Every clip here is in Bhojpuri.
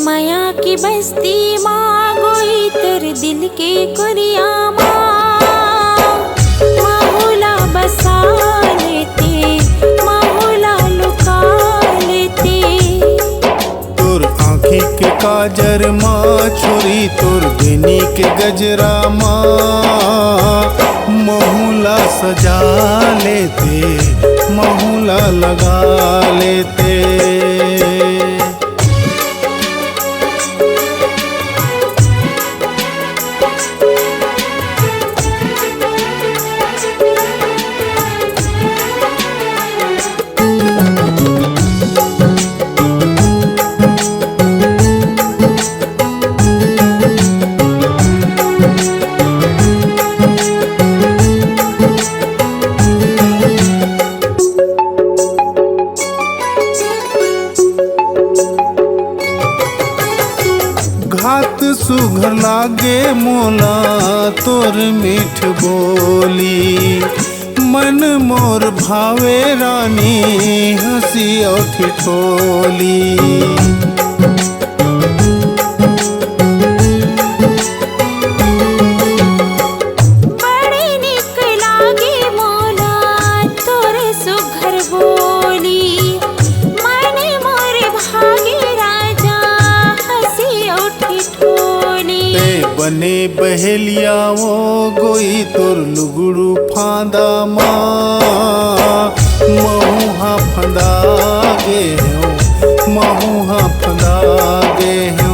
माया की बस्ती माँ गोई तेरे दिल के कुरिया माहुला बसा लेते माहुला लुका लेते। तोर आँखी के काजर माँ छोरी तोर बेनी के गजरा माँ महुला सजा लेते महुला लगा लेते। घात सुघर लागे मोला तोर मीठ बोली मन मोर भावे रानी हंसी और ठिठोली। बड़ी निक लागे मोला तोर सुघर बोली मन मोर भागे राजा हंसी और ठिठोली। बने बहेलिया वो गोई तोर लुगड़ू फांदा माँ महुहा फंदा गे हो महुहा फंदा गे हो।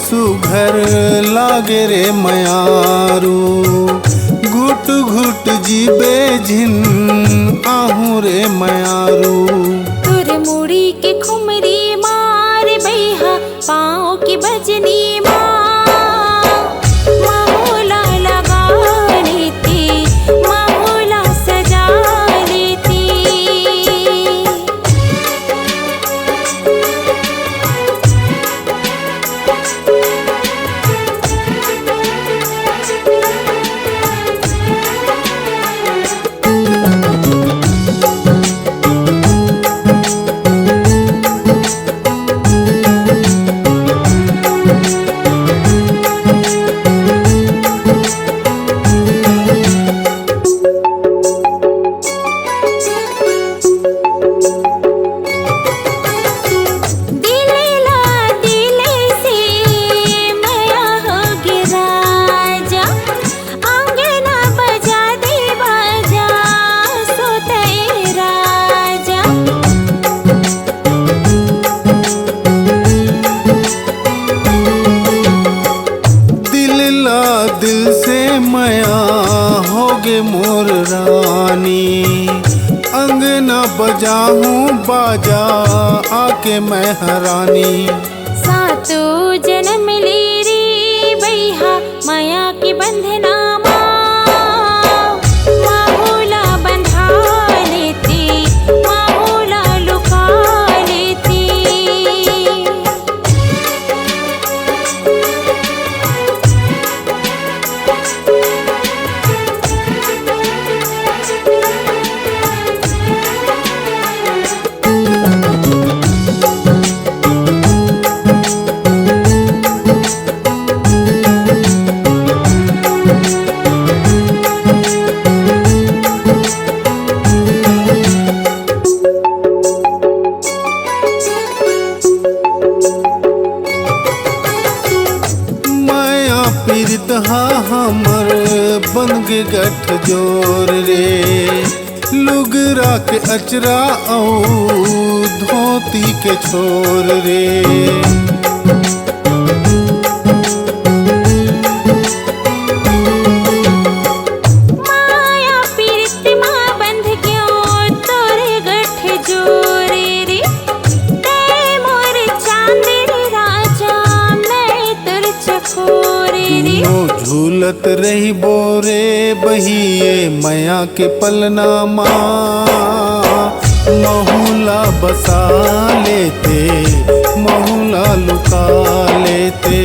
सुघर लागे रे मयारू घुट घुट जीबे झिन आहू रे मयारू। तुर मुड़ी के खुमरी मार बैहा पाँव की बजनी माहुला लगा लेती माहुला सजा लेती। दिल से मया होगे मोर रानी अंगना बजाऊं बाजा आके मैं हरानी। सातों जन्म ले रे बैहा माया के बंधना माहुला बंधा लेती माहुला लुका लेती। पीड़ित हा हमर बन गे गठ जोर रे। लुगरा के अचरा औ धोती के छोर रे। माया पीरित माँ बंध क्यों तोरे गठ जोरे रे। ते मोर चांदेर राजा मैं तुर चकोरे रे। तीनों झूलत रही बोरे बहिए मया के पलना माँ। महुला बसा लेते महुला लुका लेते।